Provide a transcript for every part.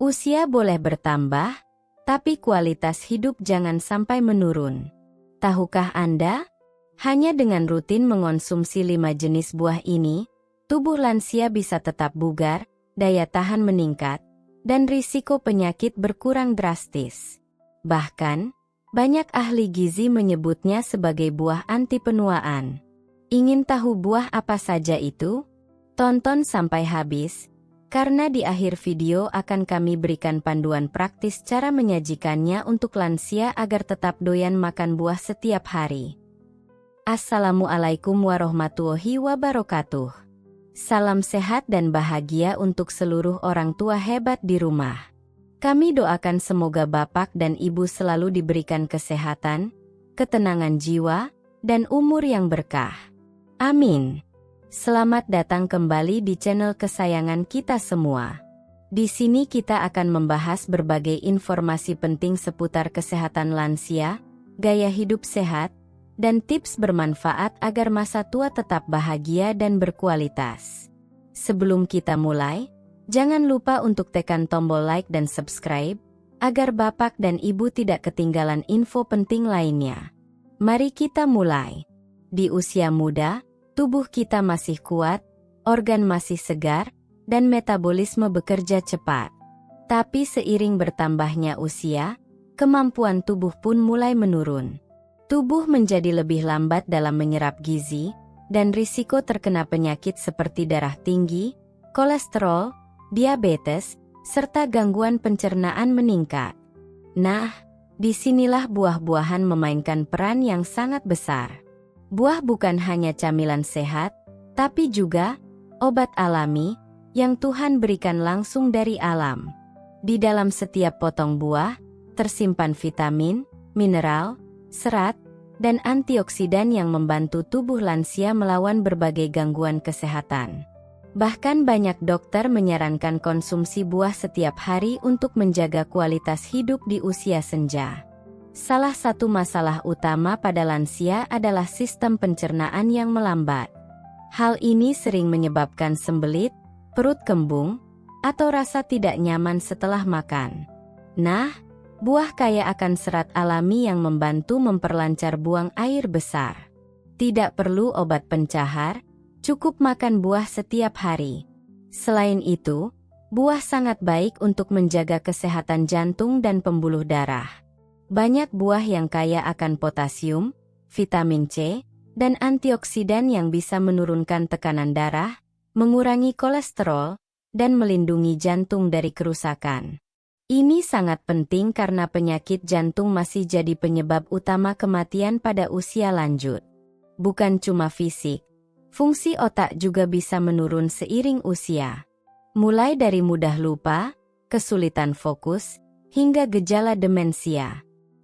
Usia boleh bertambah, tapi kualitas hidup jangan sampai menurun. Tahukah Anda? Hanya dengan rutin mengonsumsi 5 jenis buah ini, tubuh lansia bisa tetap bugar, daya tahan meningkat, dan risiko penyakit berkurang drastis. Bahkan, banyak ahli gizi menyebutnya sebagai buah anti penuaan. Ingin tahu buah apa saja itu? Tonton sampai habis, karena di akhir video akan kami berikan panduan praktis cara menyajikannya untuk lansia agar tetap doyan makan buah setiap hari. Assalamualaikum warahmatullahi wabarakatuh. Salam sehat dan bahagia untuk seluruh orang tua hebat di rumah. Kami doakan semoga Bapak dan Ibu selalu diberikan kesehatan, ketenangan jiwa, dan umur yang berkah. Amin. Selamat datang kembali di channel kesayangan kita semua. Di sini kita akan membahas berbagai informasi penting seputar kesehatan lansia, gaya hidup sehat, dan tips bermanfaat agar masa tua tetap bahagia dan berkualitas. Sebelum kita mulai, jangan lupa untuk tekan tombol like dan subscribe, agar Bapak dan Ibu tidak ketinggalan info penting lainnya. Mari kita mulai. Di usia muda, tubuh kita masih kuat, organ masih segar, dan metabolisme bekerja cepat. Tapi seiring bertambahnya usia, kemampuan tubuh pun mulai menurun. Tubuh menjadi lebih lambat dalam menyerap gizi, dan risiko terkena penyakit seperti darah tinggi, kolesterol, diabetes, serta gangguan pencernaan meningkat. Nah, disinilah buah-buahan memainkan peran yang sangat besar. Buah bukan hanya camilan sehat, tapi juga obat alami yang Tuhan berikan langsung dari alam. Di dalam setiap potong buah, tersimpan vitamin, mineral, serat, dan antioksidan yang membantu tubuh lansia melawan berbagai gangguan kesehatan. Bahkan banyak dokter menyarankan konsumsi buah setiap hari untuk menjaga kualitas hidup di usia senja. Salah satu masalah utama pada lansia adalah sistem pencernaan yang melambat. Hal ini sering menyebabkan sembelit, perut kembung, atau rasa tidak nyaman setelah makan. Nah, buah kaya akan serat alami yang membantu memperlancar buang air besar. Tidak perlu obat pencahar, cukup makan buah setiap hari. Selain itu, buah sangat baik untuk menjaga kesehatan jantung dan pembuluh darah. Banyak buah yang kaya akan potasium, vitamin C, dan antioksidan yang bisa menurunkan tekanan darah, mengurangi kolesterol, dan melindungi jantung dari kerusakan. Ini sangat penting karena penyakit jantung masih jadi penyebab utama kematian pada usia lanjut. Bukan cuma fisik, fungsi otak juga bisa menurun seiring usia. Mulai dari mudah lupa, kesulitan fokus, hingga gejala demensia.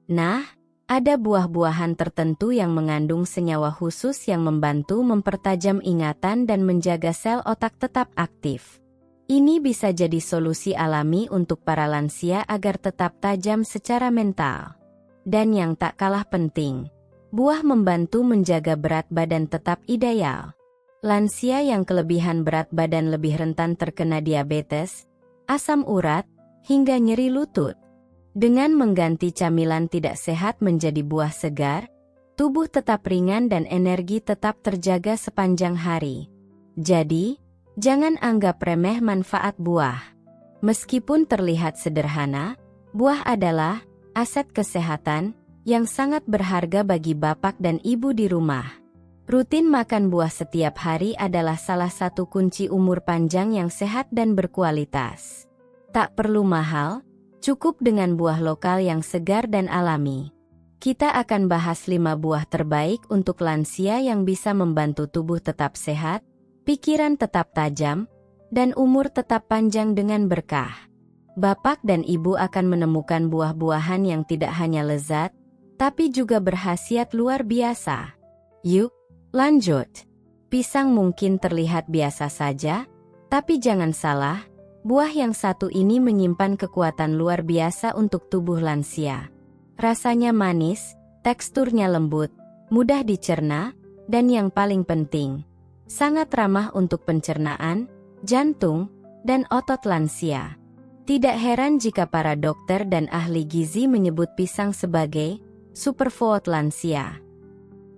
Nah, ada buah-buahan tertentu yang mengandung senyawa khusus yang membantu mempertajam ingatan dan menjaga sel otak tetap aktif. Ini bisa jadi solusi alami untuk para lansia agar tetap tajam secara mental. Dan yang tak kalah penting, buah membantu menjaga berat badan tetap ideal. Lansia yang kelebihan berat badan lebih rentan terkena diabetes, asam urat, hingga nyeri lutut. Dengan mengganti camilan tidak sehat menjadi buah segar, tubuh tetap ringan dan energi tetap terjaga sepanjang hari. Jadi, jangan anggap remeh manfaat buah. Meskipun terlihat sederhana, buah adalah aset kesehatan yang sangat berharga bagi Bapak dan Ibu di rumah. Rutin makan buah setiap hari adalah salah satu kunci umur panjang yang sehat dan berkualitas. Tak perlu mahal, cukup dengan buah lokal yang segar dan alami. Kita akan bahas 5 buah terbaik untuk lansia yang bisa membantu tubuh tetap sehat, pikiran tetap tajam, dan umur tetap panjang dengan berkah. Bapak dan Ibu akan menemukan buah-buahan yang tidak hanya lezat, tapi juga berkhasiat luar biasa. Yuk, lanjut. Pisang mungkin terlihat biasa saja, tapi jangan salah, buah yang satu ini menyimpan kekuatan luar biasa untuk tubuh lansia. Rasanya manis, teksturnya lembut, mudah dicerna, dan yang paling penting, sangat ramah untuk pencernaan, jantung, dan otot lansia. Tidak heran jika para dokter dan ahli gizi menyebut pisang sebagai superfood lansia.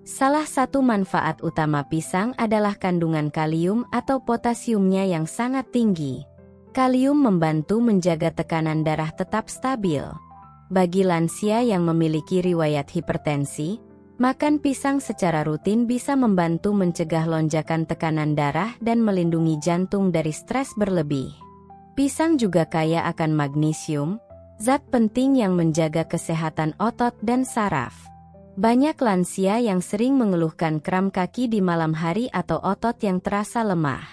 Salah satu manfaat utama pisang adalah kandungan kalium atau potasiumnya yang sangat tinggi. Kalium membantu menjaga tekanan darah tetap stabil. Bagi lansia yang memiliki riwayat hipertensi, makan pisang secara rutin bisa membantu mencegah lonjakan tekanan darah dan melindungi jantung dari stres berlebih. Pisang juga kaya akan magnesium, zat penting yang menjaga kesehatan otot dan saraf. Banyak lansia yang sering mengeluhkan kram kaki di malam hari atau otot yang terasa lemah.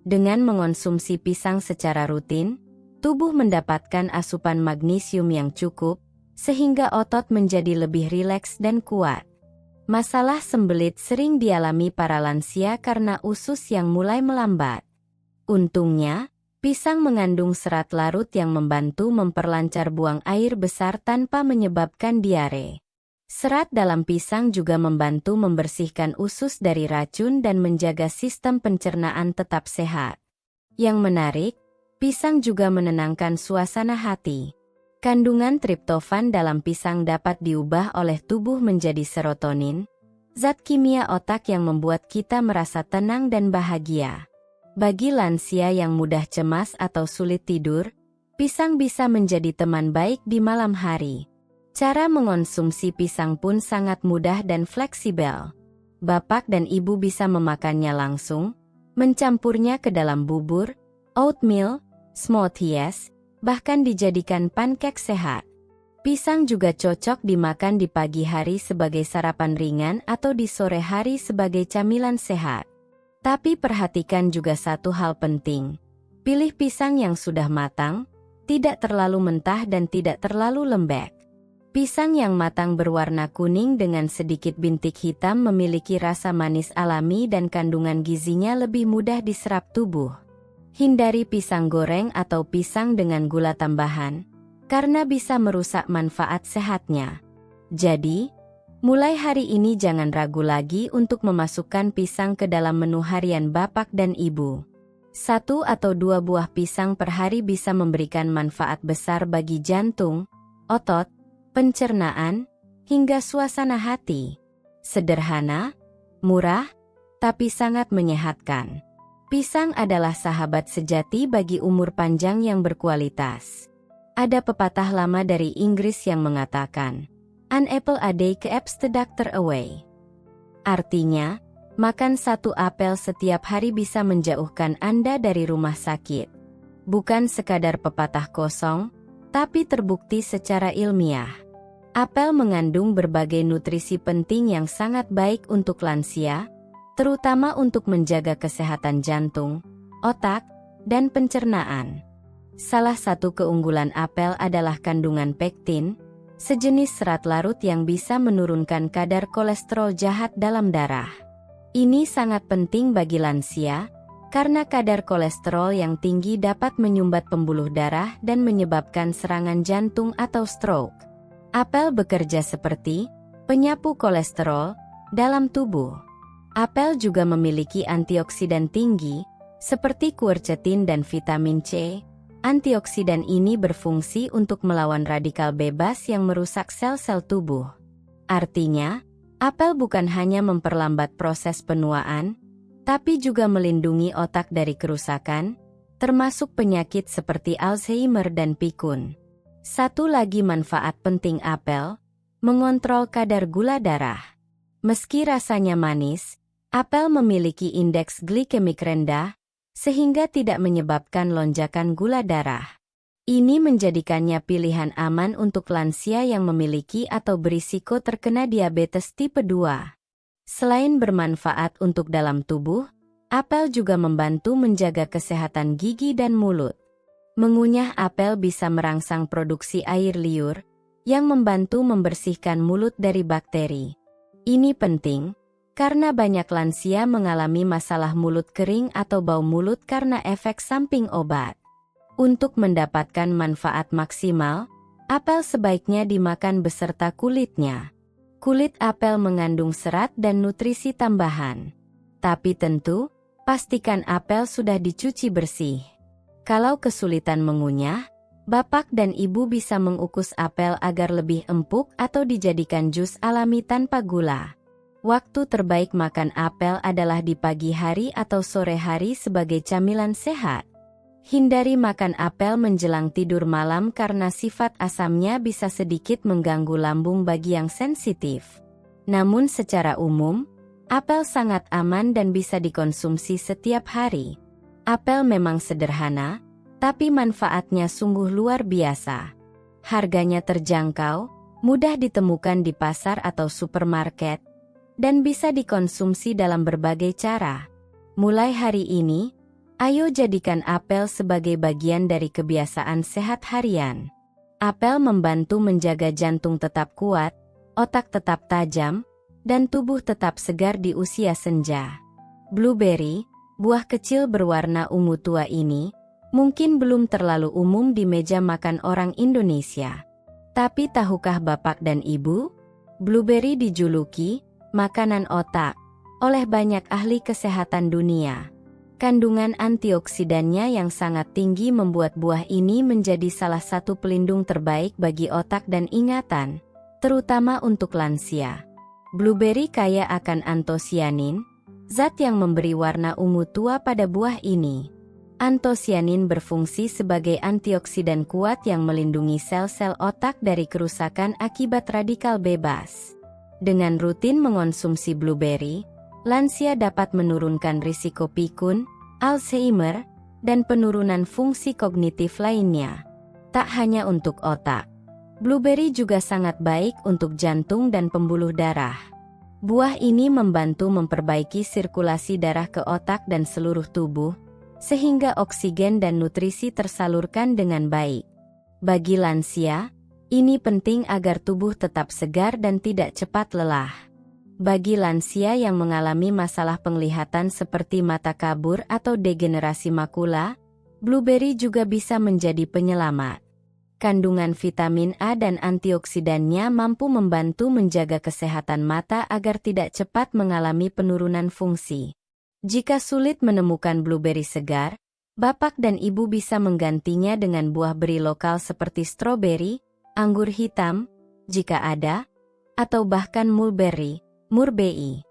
Dengan mengonsumsi pisang secara rutin, tubuh mendapatkan asupan magnesium yang cukup, sehingga otot menjadi lebih rileks dan kuat. Masalah sembelit sering dialami para lansia karena usus yang mulai melambat. Untungnya, pisang mengandung serat larut yang membantu memperlancar buang air besar tanpa menyebabkan diare. Serat dalam pisang juga membantu membersihkan usus dari racun dan menjaga sistem pencernaan tetap sehat. Yang menarik, pisang juga menenangkan suasana hati. Kandungan triptofan dalam pisang dapat diubah oleh tubuh menjadi serotonin, zat kimia otak yang membuat kita merasa tenang dan bahagia. Bagi lansia yang mudah cemas atau sulit tidur, pisang bisa menjadi teman baik di malam hari. Cara mengonsumsi pisang pun sangat mudah dan fleksibel. Bapak dan ibu bisa memakannya langsung, mencampurnya ke dalam bubur, oatmeal, smoothies, bahkan dijadikan pancake sehat. Pisang juga cocok dimakan di pagi hari sebagai sarapan ringan atau di sore hari sebagai camilan sehat. Tapi perhatikan juga satu hal penting. Pilih pisang yang sudah matang, tidak terlalu mentah dan tidak terlalu lembek. Pisang yang matang berwarna kuning dengan sedikit bintik hitam memiliki rasa manis alami dan kandungan gizinya lebih mudah diserap tubuh. Hindari pisang goreng atau pisang dengan gula tambahan, karena bisa merusak manfaat sehatnya. Jadi, mulai hari ini jangan ragu lagi untuk memasukkan pisang ke dalam menu harian bapak dan ibu. 1 atau 2 buah pisang per hari bisa memberikan manfaat besar bagi jantung, otot, pencernaan, hingga suasana hati. Sederhana, murah, tapi sangat menyehatkan. Pisang adalah sahabat sejati bagi umur panjang yang berkualitas. Ada pepatah lama dari Inggris yang mengatakan, "An apple a day keeps the doctor away." Artinya, makan 1 apel setiap hari bisa menjauhkan Anda dari rumah sakit. Bukan sekadar pepatah kosong, tapi terbukti secara ilmiah. Apel mengandung berbagai nutrisi penting yang sangat baik untuk lansia, terutama untuk menjaga kesehatan jantung, otak, dan pencernaan. Salah satu keunggulan apel adalah kandungan pektin, sejenis serat larut yang bisa menurunkan kadar kolesterol jahat dalam darah. Ini sangat penting bagi lansia, karena kadar kolesterol yang tinggi dapat menyumbat pembuluh darah dan menyebabkan serangan jantung atau stroke. Apel bekerja seperti penyapu kolesterol dalam tubuh. Apel juga memiliki antioksidan tinggi, seperti quercetin dan vitamin C. Antioksidan ini berfungsi untuk melawan radikal bebas yang merusak sel-sel tubuh. Artinya, apel bukan hanya memperlambat proses penuaan, tapi juga melindungi otak dari kerusakan, termasuk penyakit seperti Alzheimer dan pikun. Satu lagi manfaat penting apel, mengontrol kadar gula darah. Meski rasanya manis, apel memiliki indeks glikemik rendah, sehingga tidak menyebabkan lonjakan gula darah. Ini menjadikannya pilihan aman untuk lansia yang memiliki atau berisiko terkena diabetes tipe 2. Selain bermanfaat untuk dalam tubuh, apel juga membantu menjaga kesehatan gigi dan mulut. Mengunyah apel bisa merangsang produksi air liur, yang membantu membersihkan mulut dari bakteri. Ini penting, karena banyak lansia mengalami masalah mulut kering atau bau mulut karena efek samping obat. Untuk mendapatkan manfaat maksimal, apel sebaiknya dimakan beserta kulitnya. Kulit apel mengandung serat dan nutrisi tambahan. Tapi tentu, pastikan apel sudah dicuci bersih. Kalau kesulitan mengunyah, Bapak dan Ibu bisa mengukus apel agar lebih empuk atau dijadikan jus alami tanpa gula. Waktu terbaik makan apel adalah di pagi hari atau sore hari sebagai camilan sehat. Hindari makan apel menjelang tidur malam karena sifat asamnya bisa sedikit mengganggu lambung bagi yang sensitif. Namun secara umum, apel sangat aman dan bisa dikonsumsi setiap hari. Apel memang sederhana, tapi manfaatnya sungguh luar biasa. Harganya terjangkau, mudah ditemukan di pasar atau supermarket, dan bisa dikonsumsi dalam berbagai cara. Mulai hari ini, ayo jadikan apel sebagai bagian dari kebiasaan sehat harian. Apel membantu menjaga jantung tetap kuat, otak tetap tajam, dan tubuh tetap segar di usia senja. Blueberry, buah kecil berwarna ungu tua ini, mungkin belum terlalu umum di meja makan orang Indonesia. Tapi tahukah Bapak dan Ibu? Blueberry dijuluki makanan otak oleh banyak ahli kesehatan dunia. Kandungan antioksidannya yang sangat tinggi membuat buah ini menjadi salah satu pelindung terbaik bagi otak dan ingatan, terutama untuk lansia. Blueberry kaya akan antosianin, zat yang memberi warna ungu tua pada buah ini. Antosianin berfungsi sebagai antioksidan kuat yang melindungi sel-sel otak dari kerusakan akibat radikal bebas. Dengan rutin mengonsumsi blueberry, lansia dapat menurunkan risiko pikun, Alzheimer, dan penurunan fungsi kognitif lainnya. Tak hanya untuk otak, blueberry juga sangat baik untuk jantung dan pembuluh darah. Buah ini membantu memperbaiki sirkulasi darah ke otak dan seluruh tubuh, sehingga oksigen dan nutrisi tersalurkan dengan baik. Bagi lansia, ini penting agar tubuh tetap segar dan tidak cepat lelah. Bagi lansia yang mengalami masalah penglihatan seperti mata kabur atau degenerasi makula, blueberry juga bisa menjadi penyelamat. Kandungan vitamin A dan antioksidannya mampu membantu menjaga kesehatan mata agar tidak cepat mengalami penurunan fungsi. Jika sulit menemukan blueberry segar, Bapak dan Ibu bisa menggantinya dengan buah beri lokal seperti stroberi, anggur hitam, jika ada, atau bahkan mulberry, murbei.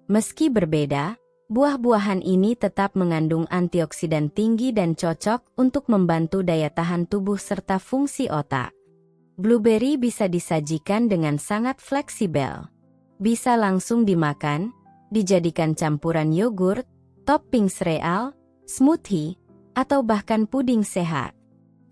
Meski berbeda, buah-buahan ini tetap mengandung antioksidan tinggi dan cocok untuk membantu daya tahan tubuh serta fungsi otak. Blueberry bisa disajikan dengan sangat fleksibel. Bisa langsung dimakan, dijadikan campuran yogurt, topping sereal, smoothie, atau bahkan puding sehat.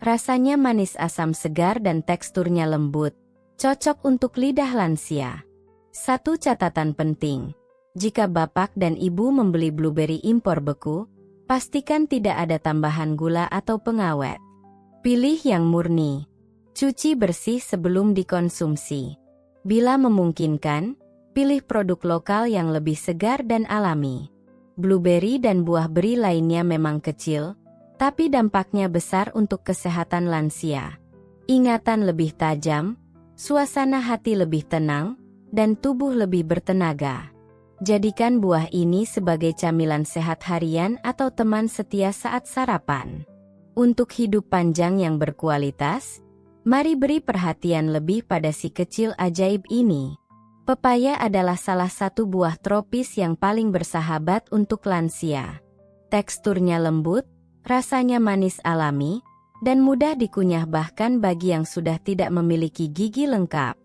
Rasanya manis asam segar dan teksturnya lembut, cocok untuk lidah lansia. Satu catatan penting. Jika Bapak dan Ibu membeli blueberry impor beku, pastikan tidak ada tambahan gula atau pengawet. Pilih yang murni. Cuci bersih sebelum dikonsumsi. Bila memungkinkan, pilih produk lokal yang lebih segar dan alami. Blueberry dan buah beri lainnya memang kecil, tapi dampaknya besar untuk kesehatan lansia. Ingatan lebih tajam, suasana hati lebih tenang, dan tubuh lebih bertenaga. Jadikan buah ini sebagai camilan sehat harian atau teman setia saat sarapan. Untuk hidup panjang yang berkualitas, mari beri perhatian lebih pada si kecil ajaib ini. Pepaya adalah salah satu buah tropis yang paling bersahabat untuk lansia. Teksturnya lembut, rasanya manis alami, dan mudah dikunyah bahkan bagi yang sudah tidak memiliki gigi lengkap.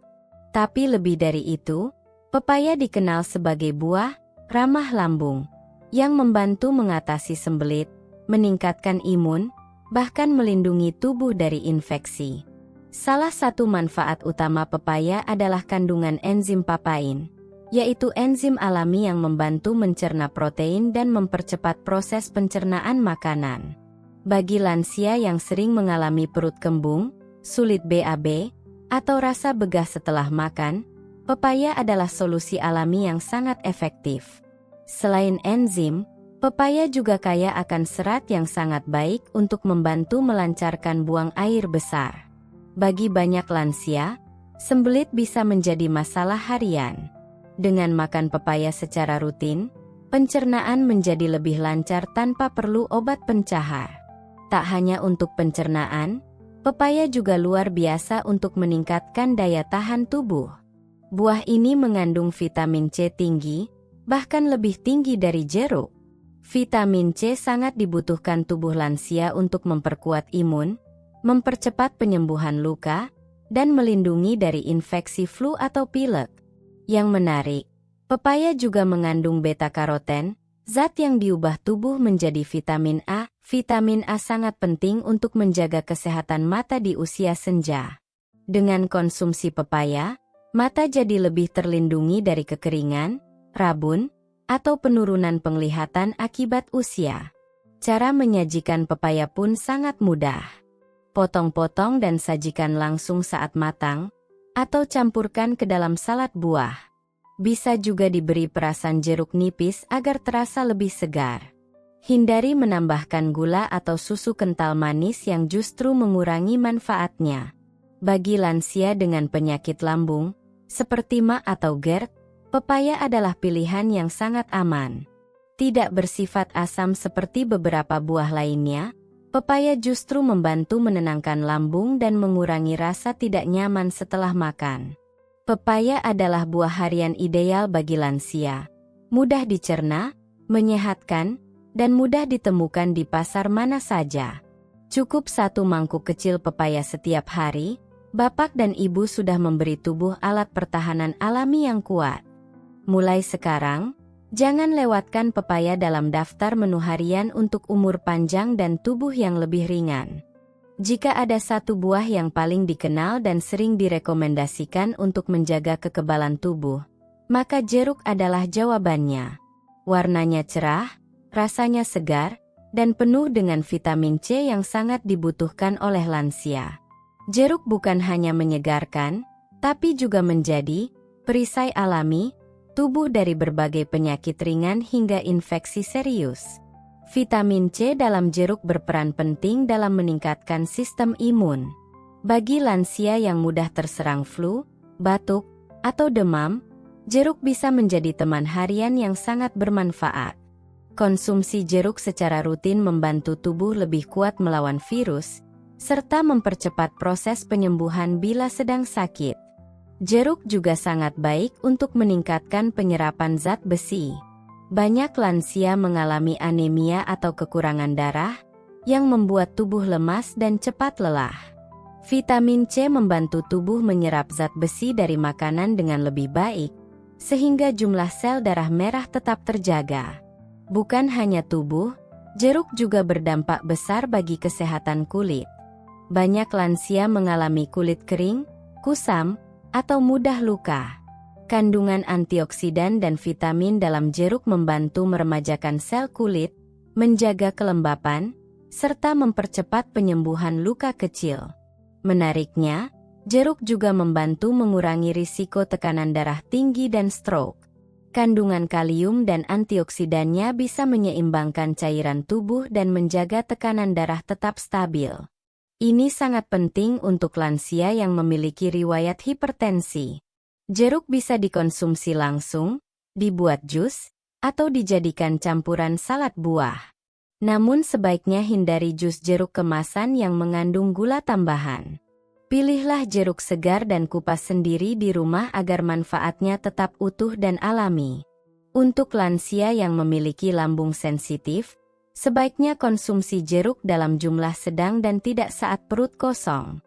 Tapi lebih dari itu, pepaya dikenal sebagai buah ramah lambung, yang membantu mengatasi sembelit, meningkatkan imun, bahkan melindungi tubuh dari infeksi. Salah satu manfaat utama pepaya adalah kandungan enzim papain, yaitu enzim alami yang membantu mencerna protein dan mempercepat proses pencernaan makanan. Bagi lansia yang sering mengalami perut kembung, sulit BAB, atau rasa begah setelah makan, pepaya adalah solusi alami yang sangat efektif. Selain enzim, pepaya juga kaya akan serat yang sangat baik untuk membantu melancarkan buang air besar. Bagi banyak lansia, sembelit bisa menjadi masalah harian. Dengan makan pepaya secara rutin, pencernaan menjadi lebih lancar tanpa perlu obat pencahar. Tak hanya untuk pencernaan, Pepaya juga luar biasa untuk meningkatkan daya tahan tubuh. Buah ini mengandung vitamin C tinggi, bahkan lebih tinggi dari jeruk. Vitamin C sangat dibutuhkan tubuh lansia untuk memperkuat imun, mempercepat penyembuhan luka, dan melindungi dari infeksi flu atau pilek. Yang menarik, pepaya juga mengandung beta-karoten, zat yang diubah tubuh menjadi vitamin A. Vitamin A sangat penting untuk menjaga kesehatan mata di usia senja. Dengan konsumsi pepaya, mata jadi lebih terlindungi dari kekeringan, rabun, atau penurunan penglihatan akibat usia. Cara menyajikan pepaya pun sangat mudah. Potong-potong dan sajikan langsung saat matang, atau campurkan ke dalam salad buah. Bisa juga diberi perasan jeruk nipis agar terasa lebih segar. Hindari menambahkan gula atau susu kental manis yang justru mengurangi manfaatnya. Bagi lansia dengan penyakit lambung, seperti MA atau GERD, pepaya adalah pilihan yang sangat aman. Tidak bersifat asam seperti beberapa buah lainnya, pepaya justru membantu menenangkan lambung dan mengurangi rasa tidak nyaman setelah makan. Pepaya adalah buah harian ideal bagi lansia. Mudah dicerna, menyehatkan, dan mudah ditemukan di pasar mana saja. Cukup 1 mangkuk kecil pepaya setiap hari, bapak dan ibu sudah memberi tubuh alat pertahanan alami yang kuat. Mulai sekarang, jangan lewatkan pepaya dalam daftar menu harian untuk umur panjang dan tubuh yang lebih ringan. Jika ada satu buah yang paling dikenal dan sering direkomendasikan untuk menjaga kekebalan tubuh, maka jeruk adalah jawabannya. Warnanya cerah, rasanya segar, dan penuh dengan vitamin C yang sangat dibutuhkan oleh lansia. Jeruk bukan hanya menyegarkan, tapi juga menjadi perisai alami tubuh dari berbagai penyakit ringan hingga infeksi serius. Vitamin C dalam jeruk berperan penting dalam meningkatkan sistem imun. Bagi lansia yang mudah terserang flu, batuk, atau demam, jeruk bisa menjadi teman harian yang sangat bermanfaat. Konsumsi jeruk secara rutin membantu tubuh lebih kuat melawan virus, serta mempercepat proses penyembuhan bila sedang sakit. Jeruk juga sangat baik untuk meningkatkan penyerapan zat besi. Banyak lansia mengalami anemia atau kekurangan darah, yang membuat tubuh lemas dan cepat lelah. Vitamin C membantu tubuh menyerap zat besi dari makanan dengan lebih baik, sehingga jumlah sel darah merah tetap terjaga. Bukan hanya tubuh, jeruk juga berdampak besar bagi kesehatan kulit. Banyak lansia mengalami kulit kering, kusam, atau mudah luka. Kandungan antioksidan dan vitamin dalam jeruk membantu meremajakan sel kulit, menjaga kelembapan, serta mempercepat penyembuhan luka kecil. Menariknya, jeruk juga membantu mengurangi risiko tekanan darah tinggi dan stroke. Kandungan kalium dan antioksidannya bisa menyeimbangkan cairan tubuh dan menjaga tekanan darah tetap stabil. Ini sangat penting untuk lansia yang memiliki riwayat hipertensi. Jeruk bisa dikonsumsi langsung, dibuat jus, atau dijadikan campuran salad buah. Namun sebaiknya hindari jus jeruk kemasan yang mengandung gula tambahan. Pilihlah jeruk segar dan kupas sendiri di rumah agar manfaatnya tetap utuh dan alami. Untuk lansia yang memiliki lambung sensitif, sebaiknya konsumsi jeruk dalam jumlah sedang dan tidak saat perut kosong.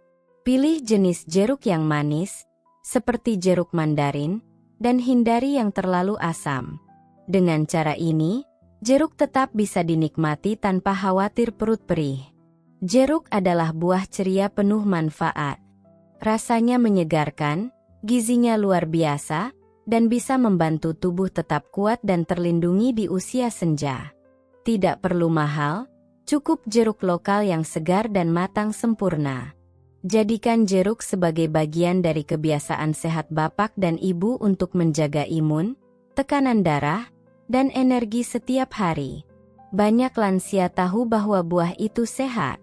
Pilih jenis jeruk yang manis, seperti jeruk mandarin, dan hindari yang terlalu asam. Dengan cara ini, jeruk tetap bisa dinikmati tanpa khawatir perut perih. Jeruk adalah buah ceria penuh manfaat. Rasanya menyegarkan, gizinya luar biasa, dan bisa membantu tubuh tetap kuat dan terlindungi di usia senja. Tidak perlu mahal, cukup jeruk lokal yang segar dan matang sempurna. Jadikan jeruk sebagai bagian dari kebiasaan sehat bapak dan ibu untuk menjaga imun, tekanan darah, dan energi setiap hari. Banyak lansia tahu bahwa buah itu sehat.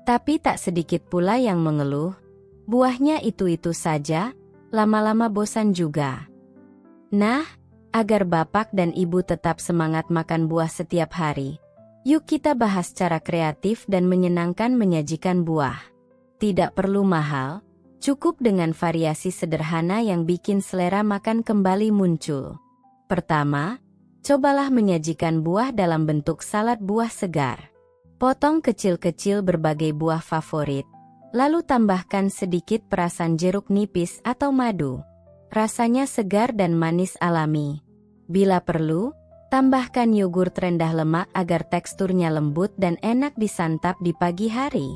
Tapi tak sedikit pula yang mengeluh, buahnya itu-itu saja, lama-lama bosan juga. Nah, agar bapak dan ibu tetap semangat makan buah setiap hari, yuk kita bahas cara kreatif dan menyenangkan menyajikan buah. Tidak perlu mahal, cukup dengan variasi sederhana yang bikin selera makan kembali muncul. Pertama, cobalah menyajikan buah dalam bentuk salad buah segar. Potong kecil-kecil berbagai buah favorit, lalu tambahkan sedikit perasan jeruk nipis atau madu. Rasanya segar dan manis alami. Bila perlu, tambahkan yogurt rendah lemak agar teksturnya lembut dan enak disantap di pagi hari.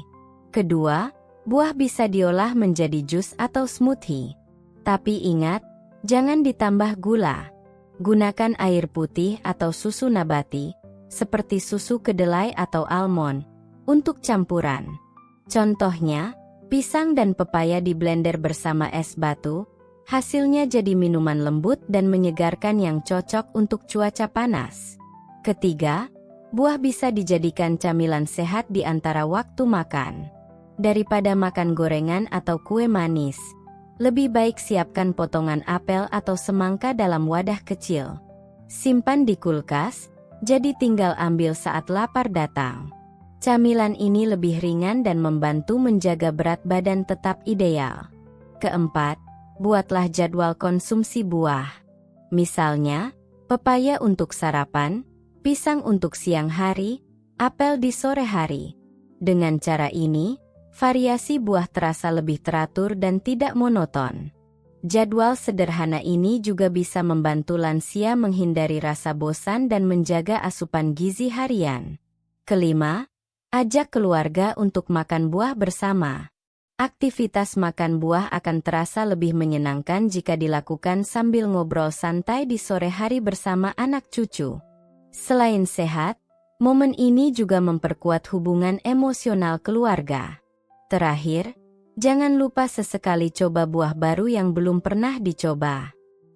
Kedua, buah bisa diolah menjadi jus atau smoothie. Tapi ingat, jangan ditambah gula. Gunakan air putih atau susu nabati, seperti susu kedelai atau almond, untuk campuran. Contohnya, pisang dan pepaya di blender bersama es batu, hasilnya jadi minuman lembut dan menyegarkan yang cocok untuk cuaca panas. Ketiga, buah bisa dijadikan camilan sehat di antara waktu makan. Daripada makan gorengan atau kue manis, lebih baik siapkan potongan apel atau semangka dalam wadah kecil. Simpan di kulkas, jadi tinggal ambil saat lapar datang. Camilan ini lebih ringan dan membantu menjaga berat badan tetap ideal. Keempat, buatlah jadwal konsumsi buah. Misalnya, pepaya untuk sarapan, pisang untuk siang hari, apel di sore hari. Dengan cara ini, variasi buah terasa lebih teratur dan tidak monoton. Jadwal sederhana ini juga bisa membantu lansia menghindari rasa bosan dan menjaga asupan gizi harian. Kelima, ajak keluarga untuk makan buah bersama. Aktivitas makan buah akan terasa lebih menyenangkan jika dilakukan sambil ngobrol santai di sore hari bersama anak cucu. Selain sehat, momen ini juga memperkuat hubungan emosional keluarga. Terakhir, jangan lupa sesekali coba buah baru yang belum pernah dicoba.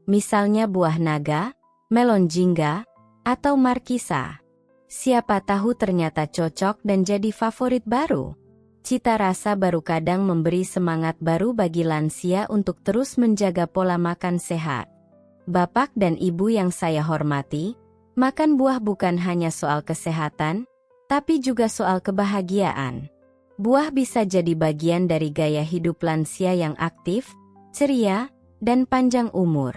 Misalnya buah naga, melon jingga, atau markisa. Siapa tahu ternyata cocok dan jadi favorit baru. Cita rasa baru kadang memberi semangat baru bagi lansia untuk terus menjaga pola makan sehat. Bapak dan Ibu yang saya hormati, makan buah bukan hanya soal kesehatan, tapi juga soal kebahagiaan. Buah bisa jadi bagian dari gaya hidup lansia yang aktif, ceria, dan panjang umur.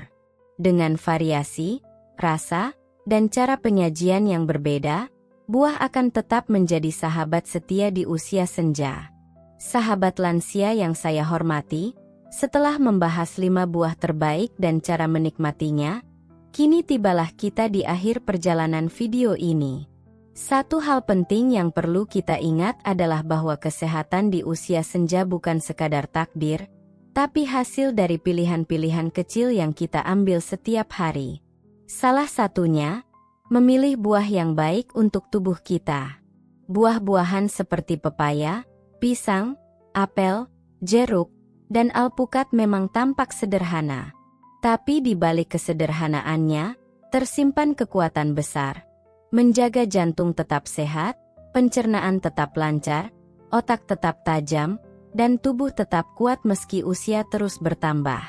Dengan variasi, rasa, dan cara penyajian yang berbeda, buah akan tetap menjadi sahabat setia di usia senja. Sahabat lansia yang saya hormati, setelah membahas 5 buah terbaik dan cara menikmatinya, kini tibalah kita di akhir perjalanan video ini. Satu hal penting yang perlu kita ingat adalah bahwa kesehatan di usia senja bukan sekadar takdir, tapi hasil dari pilihan-pilihan kecil yang kita ambil setiap hari. Salah satunya, memilih buah yang baik untuk tubuh kita. Buah-buahan seperti pepaya, pisang, apel, jeruk, dan alpukat memang tampak sederhana. Tapi di balik kesederhanaannya, tersimpan kekuatan besar. Menjaga jantung tetap sehat, pencernaan tetap lancar, otak tetap tajam, dan tubuh tetap kuat meski usia terus bertambah.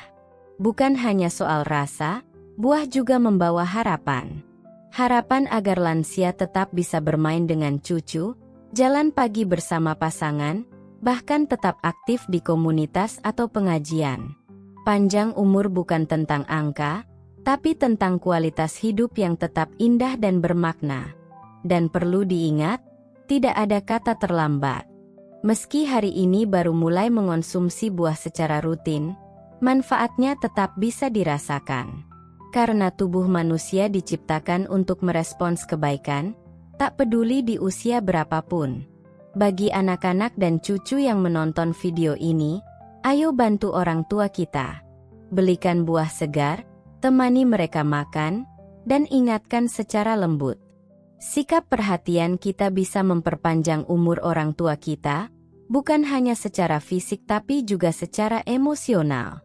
Bukan hanya soal rasa, buah juga membawa harapan. Harapan agar lansia tetap bisa bermain dengan cucu, jalan pagi bersama pasangan, bahkan tetap aktif di komunitas atau pengajian. Panjang umur bukan tentang angka, tapi tentang kualitas hidup yang tetap indah dan bermakna. Dan perlu diingat, tidak ada kata terlambat. Meski hari ini baru mulai mengonsumsi buah secara rutin, manfaatnya tetap bisa dirasakan. Karena tubuh manusia diciptakan untuk merespons kebaikan, tak peduli di usia berapapun. Bagi anak-anak dan cucu yang menonton video ini, ayo bantu orang tua kita. Belikan buah segar, temani mereka makan, dan ingatkan secara lembut. Sikap perhatian kita bisa memperpanjang umur orang tua kita, bukan hanya secara fisik tapi juga secara emosional.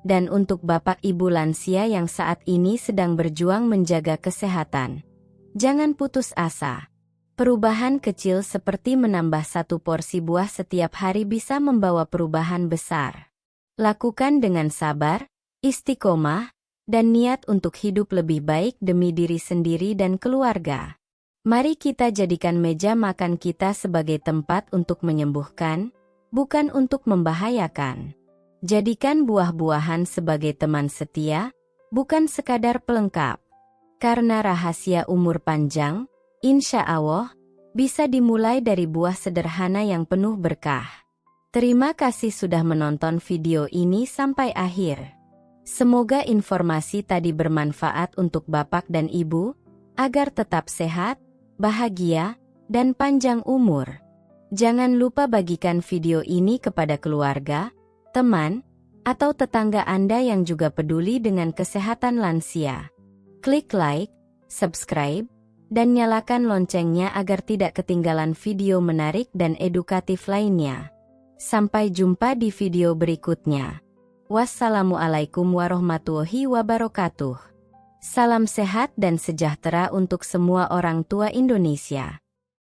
Dan untuk Bapak Ibu lansia yang saat ini sedang berjuang menjaga kesehatan, jangan putus asa. Perubahan kecil seperti menambah 1 porsi buah setiap hari bisa membawa perubahan besar. Lakukan dengan sabar, istiqomah, dan niat untuk hidup lebih baik demi diri sendiri dan keluarga. Mari kita jadikan meja makan kita sebagai tempat untuk menyembuhkan, bukan untuk membahayakan. Jadikan buah-buahan sebagai teman setia, bukan sekadar pelengkap. Karena rahasia umur panjang, insya Allah, bisa dimulai dari buah sederhana yang penuh berkah. Terima kasih sudah menonton video ini sampai akhir. Semoga informasi tadi bermanfaat untuk Bapak dan Ibu, agar tetap sehat, bahagia, dan panjang umur. Jangan lupa bagikan video ini kepada keluarga, teman, atau tetangga Anda yang juga peduli dengan kesehatan lansia. Klik like, subscribe, dan nyalakan loncengnya agar tidak ketinggalan video menarik dan edukatif lainnya. Sampai jumpa di video berikutnya. Wassalamualaikum warahmatullahi wabarakatuh. Salam sehat dan sejahtera untuk semua orang tua Indonesia.